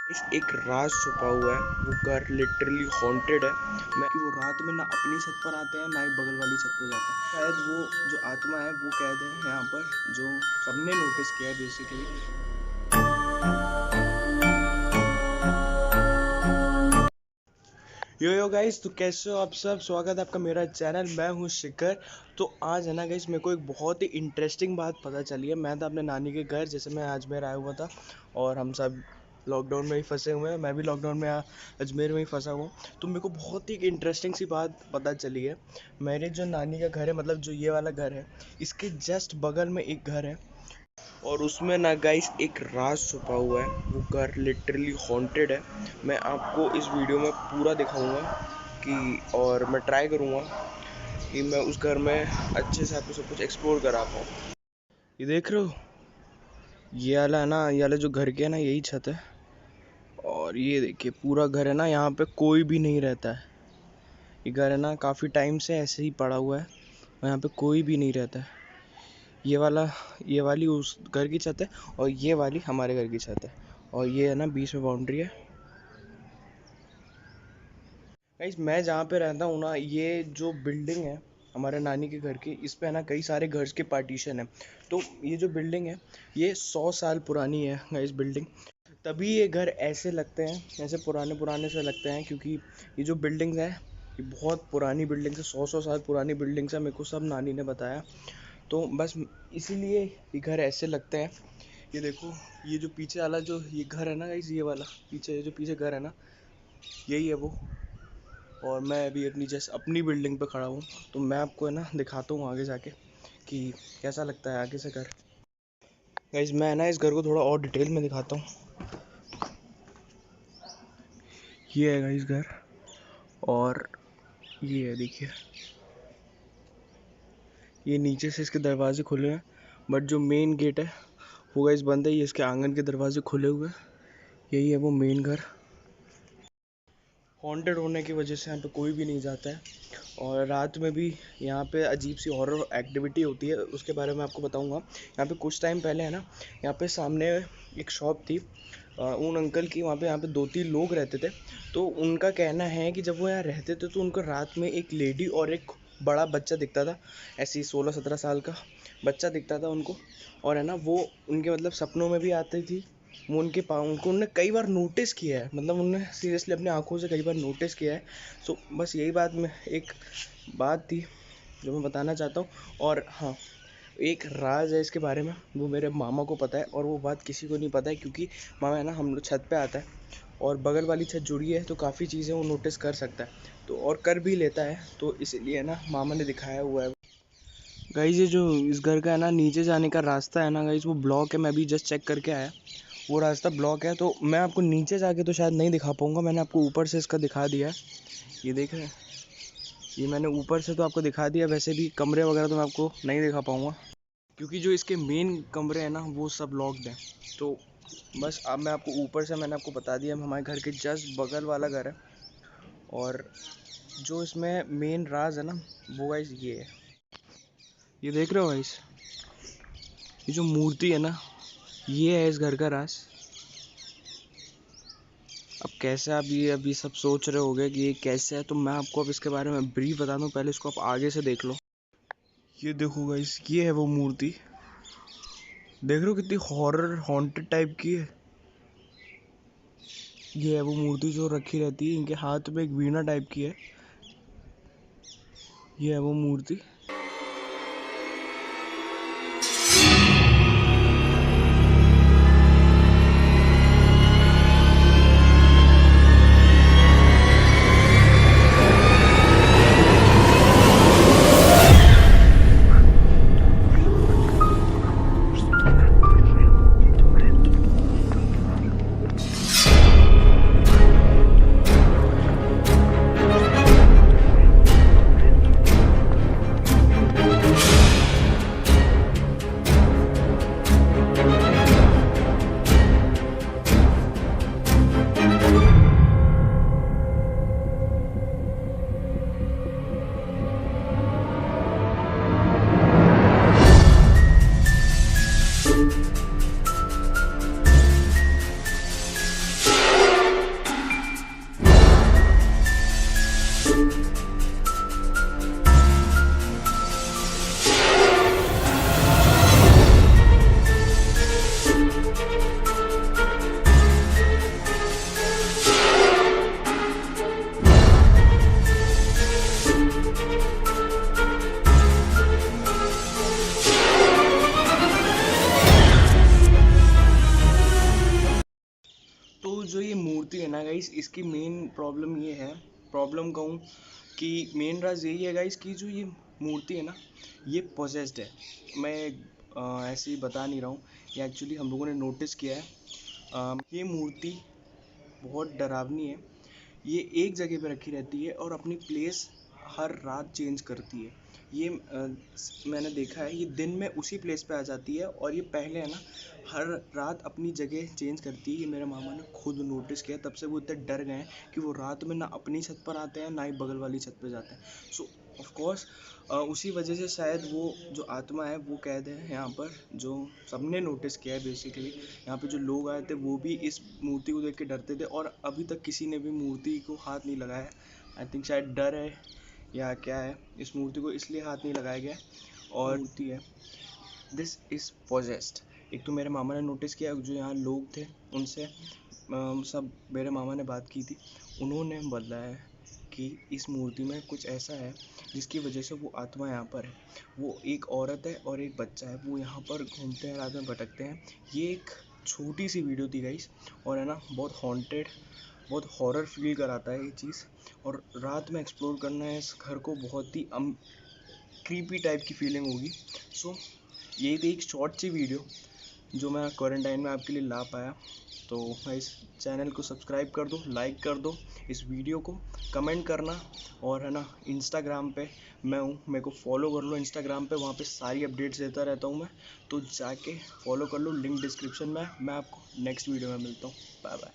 इस एक राज छुपा हुआ है। वो घर लिटरली हॉन्टेड है। मैं कि वो रात में ना अपनी छत पर आते हैं ना ही बगल वाली छत पर जाते हैं। शायद वो जो आत्मा है वो कैद है यहाँ पर, जो सबने नोटिस किया है बेसिकली। यो गाइस, तो कैसे हो आप सब। स्वागत है आपका मेरा चैनल। मैं हूँ शिखर। तो आज है ना गाइस, मेरे को एक बहुत ही इंटरेस्टिंग बात पता चली है। मैं था अपने नानी के घर, जैसे मैं अजमेर आया हुआ था और हम सब लॉकडाउन में ही फंसे हुए हैं। मैं भी लॉकडाउन में अजमेर में ही फंसा हुआ हूँ। तो मेरे को बहुत ही इंटरेस्टिंग सी बात पता चली है। मेरे जो नानी का घर है, मतलब जो ये वाला घर है, इसके जस्ट बगल में एक घर है और उसमें ना गाइस एक राज छुपा हुआ है। वो घर लिटरली हॉन्टेड है। मैं आपको इस वीडियो में पूरा दिखाऊंगा कि, और मैं ट्राई करूंगा कि मैं उस घर में अच्छे से आपको सब कुछ एक्सप्लोर करा पाऊँ। ये देख रहे हो, ये वाला है ना, ये वाला जो घर के है ना, यही छत है। और ये देखिए पूरा घर है ना, यहाँ पे कोई भी नहीं रहता है। ये घर है ना काफ़ी टाइम से ऐसे ही पड़ा हुआ है और यहाँ पे कोई भी नहीं रहता है। ये वाली उस घर की छत है और ये वाली हमारे घर की छत है। और ये है ना बीच में बाउंड्री है। गाइस, मैं जहाँ पे रहता हूँ ना, ये जो बिल्डिंग है हमारे नानी के घर की, इस पे है ना कई सारे घर के पार्टीशन है। तो ये जो बिल्डिंग है, ये 100 साल पुरानी है गाइस बिल्डिंग। तभी ये घर ऐसे लगते हैं, ऐसे पुराने पुराने से लगते हैं, क्योंकि ये जो बिल्डिंग है ये बहुत पुरानी बिल्डिंग है। 100 साल पुरानी बिल्डिंग से, मेरे को सब नानी ने बताया। तो बस इसीलिए ये घर ऐसे लगते हैं। ये देखो, ये जो पीछे वाला जो ये घर है ना गाइस, ये वाला पीछे, ये जो पीछे घर है ना, यही है वो। और मैं अभी अपनी जस्ट अपनी बिल्डिंग पे खड़ा हूँ। तो मैं आपको है ना दिखाता हूँ आगे जाके कि कैसा लगता है आगे से घर। गाइस, मैं ना इस घर को थोड़ा और डिटेल में दिखाता हूँ। ये है गाइस घर, और ये है देखिए, ये नीचे से इसके दरवाजे खुले हैं, बट जो मेन गेट है वो गाइस बंद है। ये इसके आंगन के दरवाजे खुले हुए हैं। यही है वो मेन घर। हॉन्टेड होने की वजह से यहाँ पे कोई भी नहीं जाता है। और रात में भी यहाँ पे अजीब सी हॉरर एक्टिविटी होती है, उसके बारे में आपको बताऊँगा। यहाँ पे कुछ टाइम पहले है ना, यहाँ पे सामने एक शॉप थी उन अंकल की। वहाँ पे यहाँ पे 2-3 लोग रहते थे। तो उनका कहना है कि जब वो यहाँ रहते थे तो उनको रात में एक लेडी और एक बड़ा बच्चा दिखता था। ऐसे ही 16-17 साल का बच्चा दिखता था उनको। और है ना, वो उनके मतलब सपनों में भी आती थी। वो उनको उन्होंने कई बार नोटिस किया है, मतलब उन्होंने सीरियसली अपनी आंखों से कई बार नोटिस किया है। सो बस यही बात में एक बात थी जो मैं बताना चाहता हूँ। और हाँ, एक राज है इसके बारे में, वो मेरे मामा को पता है और वो बात किसी को नहीं पता है, क्योंकि मामा है ना हम लोग छत पे आता है और बगल वाली छत जुड़ी है, तो काफ़ी चीज़ें वो नोटिस कर सकता है, तो और कर भी लेता है। तो इसीलिए ना मामा ने दिखाया हुआ है। गाइस, ये जो इस घर का है ना नीचे जाने का रास्ता है ना गाइस, वो ब्लॉक है। मैं अभी जस्ट चेक करके आया, वो रास्ता ब्लॉक है। तो मैं आपको नीचे जाके तो शायद नहीं दिखा पाऊँगा। मैंने आपको ऊपर से इसका दिखा दिया है, ये देख रहे हैं। ये मैंने ऊपर से तो आपको दिखा दिया, वैसे भी कमरे वगैरह तो मैं आपको नहीं दिखा पाऊँगा, क्योंकि जो इसके मेन कमरे हैं ना वो सब लॉक्ड हैं। तो बस अब मैं आपको ऊपर से मैंने आपको बता दिया, हमारे घर के जस्ट बगल वाला घर है। और जो इसमें मेन राज है ना, वो गाइस ये है। ये देख रहे हो गाइस, ये जो मूर्ति है ना, ये है इस घर का राज। अब कैसे आप ये अभी सब सोच रहे होगे कि ये कैसे है, तो मैं आपको अब इसके बारे में ब्रीफ बता दूं। पहले इसको आप आगे से देख लो। ये देखो गाइस, ये है वो मूर्ति। देख रहे हो कितनी हॉरर हॉन्टेड टाइप की है। ये है वो मूर्ति जो रखी रहती है, इनके हाथ में एक वीणा टाइप की है। ये है वो मूर्ति। जो ये मूर्ति है ना गाइस, इसकी मेन प्रॉब्लम ये है, प्रॉब्लम कहूँ कि मेन राज यही है गाइस कि जो ये मूर्ति है ना, ये पोजेस्ड है। मैं ऐसे ही बता नहीं रहा हूँ, ये एक्चुअली हम लोगों ने नोटिस किया है। ये मूर्ति बहुत डरावनी है। ये एक जगह पे रखी रहती है और अपनी प्लेस हर रात चेंज करती है। ये मैंने देखा है, ये दिन में उसी प्लेस पे आ जाती है और ये पहले है ना हर रात अपनी जगह चेंज करती है। ये मेरे मामा ने खुद नोटिस किया, तब से वो इतने डर गए हैं कि वो रात में ना अपनी छत पर आते हैं ना ही बगल वाली छत पे जाते हैं। सो ऑफ कोर्स उसी वजह से शायद वो जो आत्मा है वो कैद है यहाँ पर, जो सबने नोटिस किया है बेसिकली। यहाँ पे जो लोग आए थे वो भी इस मूर्ति को देख के डरते थे और अभी तक किसी ने भी मूर्ति को हाथ नहीं लगाया। आई थिंक शायद डर है या क्या है, इस मूर्ति को इसलिए हाथ नहीं लगाया गया। और मूर्ति है, दिस इज़ पोजेस्ड। एक तो मेरे मामा ने नोटिस किया, जो यहाँ लोग थे उनसे सब मेरे मामा ने बात की थी, उन्होंने बताया कि इस मूर्ति में कुछ ऐसा है जिसकी वजह से वो आत्मा यहाँ पर है। वो एक औरत है और एक बच्चा है, वो यहाँ पर घूमते हैं, रात में भटकते हैं। ये एक छोटी सी वीडियो थी गाइस, और है ना बहुत हॉन्टेड, बहुत हॉरर फील कराता है ये चीज़। और रात में एक्सप्लोर करना है इस घर को, बहुत ही क्रीपी टाइप की फीलिंग होगी। सो ये थी एक शॉर्ट सी वीडियो जो मैं क्वारंटाइन में आपके लिए ला पाया। तो इस चैनल को सब्सक्राइब कर दो, लाइक कर दो इस वीडियो को, कमेंट करना, और है ना इंस्टाग्राम पे मैं हूँ, मेरे को फॉलो कर लो इंस्टाग्राम पे, वहाँ पे सारी अपडेट्स देता रहता हूँ मैं, तो जाके फॉलो कर लो, लिंक डिस्क्रिप्शन में। मैं आपको नेक्स्ट वीडियो में मिलता हूँ, बाय बाय।